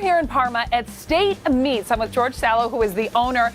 here in Parma at State Meats. I'm with George Sallow, who is the owner.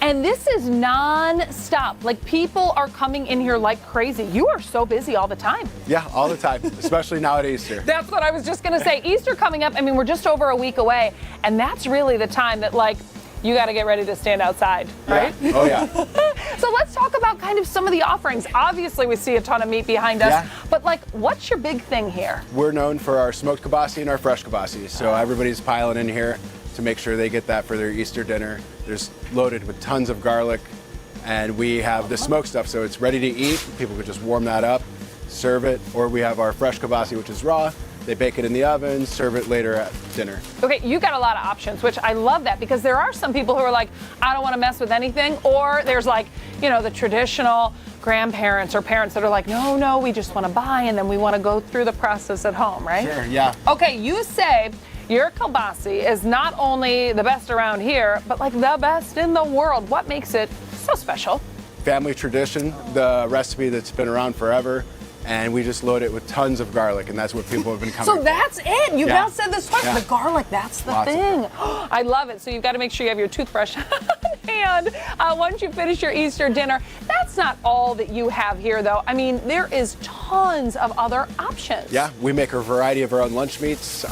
And this is non-stop. Like, people are coming in here like crazy. You are so busy all the time. Yeah, all the time, especially now at Easter. That's what I was just going to say. Easter coming up. I mean, we're just over a week away. And that's really the time that, like, you got to get ready to stand outside, right? Yeah. Oh, yeah. So let's talk about kind of some of the offerings. Obviously, we see a ton of meat behind us. Yeah. But, like, what's your big thing here? We're known for our smoked kibasi and our fresh kibasi. So everybody's piling in here to make sure they get that for their Easter dinner. There's loaded with tons of garlic, and we have the smoked stuff, so it's ready to eat. People could just warm that up, serve it, or we have our fresh kibasi, which is raw. They bake it in the oven, serve it later at dinner. Okay, you got a lot of options, which I love that, because there are some people who are like, I don't want to mess with anything, or there's like, you know, the traditional grandparents or parents that are like, no, we just want to buy, and then we want to go through the process at home, right? Sure, yeah. Okay, you say your kielbasa is not only the best around here, but like the best in the world. What makes it so special? Family tradition, the recipe that's been around forever, and we just load it with tons of garlic, and that's what people have been coming So that's it. You've now said this twice. Yeah. The garlic, that's the Lots thing. I love it. So you've got to make sure you have your toothbrush on hand once you finish your Easter dinner. That's not all that you have here, though. I mean, there is tons of other options. Yeah, we make a variety of our own lunch meats.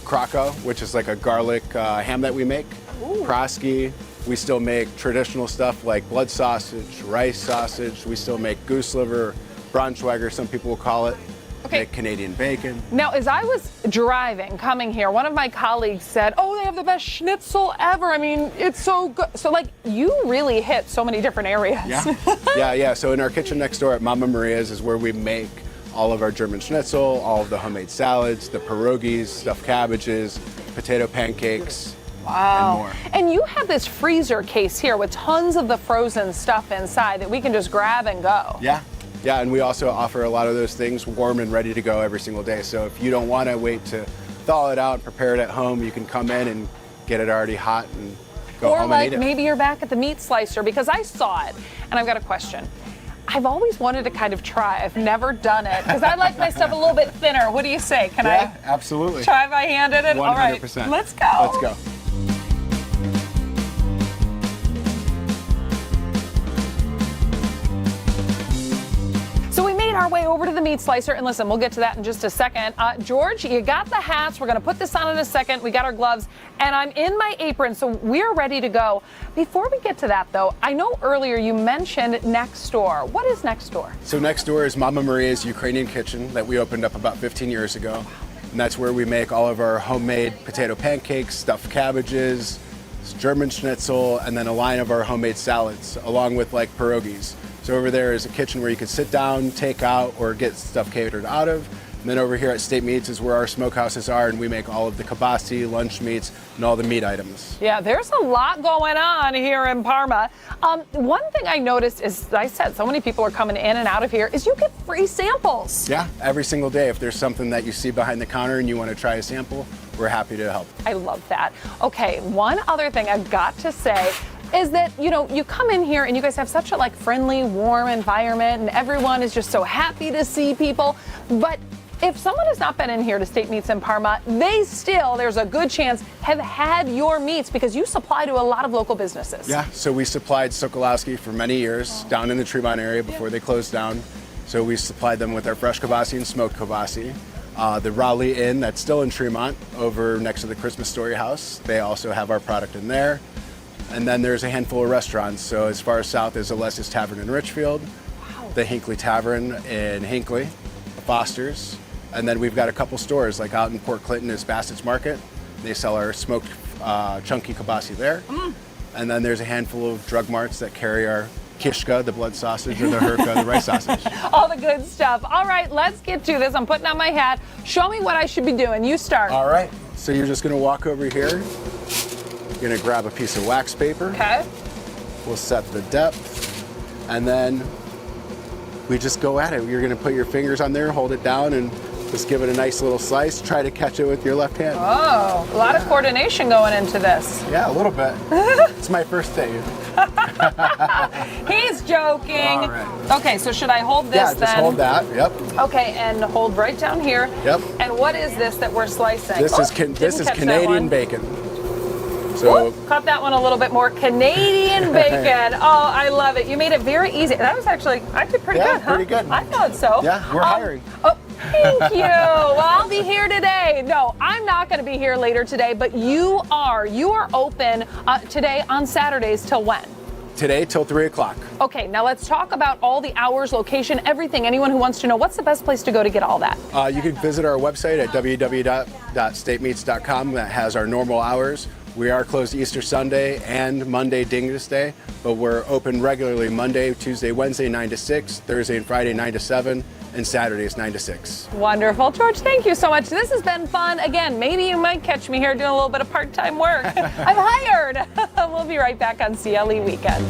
Croco, which is like a garlic ham that we make. Praski. We still make traditional stuff like blood sausage, rice sausage. We still make goose liver, Braunschweiger, some people will call it. Okay. Make Canadian bacon. Now, as I was driving, coming here, one of my colleagues said, oh, they have the best schnitzel ever. I mean, it's so good. So, like, you really hit so many different areas. Yeah. So in our kitchen next door at Mama Maria's is where we make all of our German schnitzel, all of the homemade salads, the pierogies, stuffed cabbages, potato pancakes, and more. And you have this freezer case here with tons of the frozen stuff inside that we can just grab and go. Yeah, and we also offer a lot of those things warm and ready to go every single day. So if you don't want to wait to thaw it out and prepare it at home, you can come in and get it already hot and go home and eat it. Or like maybe you're back at the meat slicer, because I saw it, and I've got a question. I've always wanted to kind of try. I've never done it, because I like my stuff a little bit thinner. What do you say? Can I absolutely try my hand at it? 100%. All right, let's go. Let's go. So we made our way over to the meat slicer, and listen, we'll get to that in just a second. George, you got the hats. We're going to put this on in a second. We got our gloves, and I'm in my apron, so we're ready to go. Before we get to that, though, I know earlier you mentioned next door. What is next door? So next door is Mama Maria's Ukrainian kitchen that we opened up about 15 years ago. And that's where we make all of our homemade potato pancakes, stuffed cabbages, German schnitzel, and then a line of our homemade salads, along with like pierogies. So over there is a kitchen where you could sit down, take out, or get stuff catered out of. And then over here at State Meats is where our smokehouses are, and we make all of the kibasi, lunch meats, and all the meat items. Yeah, there's a lot going on here in Parma. One thing I noticed is, I said, so many people are coming in and out of here, is you get free samples. Yeah, every single day. If there's something that you see behind the counter and you want to try a sample, we're happy to help. I love that. Okay, one other thing I've got to say is that, you know, you come in here and you guys have such a like friendly, warm environment, and everyone is just so happy to see people. But if someone has not been in here to State Meats in Parma, they still, there's a good chance, have had your meats, because you supply to a lot of local businesses. Yeah, so we supplied Sokolowski for many years down in the Tremont area before they closed down. So we supplied them with our fresh kibasi and smoked kibasi. The Raleigh Inn, that's still in Tremont, over next to the Christmas Story House, they also have our product in there. And then there's a handful of restaurants. So as far as south is Alessi's Tavern in Richfield, the Hinckley Tavern in Hinckley, Foster's, and then we've got a couple stores, like out in Port Clinton is Bassett's Market. They sell our smoked chunky kibasi there. And then there's a handful of drug marts that carry our kishka, the blood sausage, or the herka, the rice sausage. All the good stuff. All right, let's get to this. I'm putting on my hat. Show me what I should be doing. You start. All right. So you're just going to walk over here. You're going to grab a piece of wax paper. Okay. We'll set the depth. And then we just go at it. You're going to put your fingers on there, hold it down, and Just give it a nice little slice. Try to catch it with your left hand. Oh, a lot of coordination going into this. Yeah, a little bit. It's my first day. He's joking. All right. Okay, so should I hold this Yeah, then? just hold that. Yep. Okay, and hold right down here. Yep. And what is this that we're slicing? This Oh, is didn't this is catch that Canadian one. bacon. So Cut that one a little bit more. Canadian bacon. Oh, I love it. You made it very easy. That was actually pretty Yeah, good, huh? pretty good. I thought so. yeah, we're hiring. Oh, thank you. Well, I'll be here today. No, I'm not going to be here later today, but you are. You are open today on Saturdays till when? Today till 3 o'clock. Okay, now let's talk about all the hours, location, everything. Anyone who wants to know, what's the best place to go to get all that? You can visit our website at www.statemeats.com. That has our normal hours. We are closed Easter Sunday and Monday Dingus Day, but we're open regularly Monday, Tuesday, Wednesday 9 to 6, Thursday and Friday 9 to 7, and Saturdays 9 to 6. Wonderful. George, thank you so much. This has been fun. Again, maybe you might catch me here doing a little bit of part-time work. I'm hired. We'll be right back on CLE Weekend.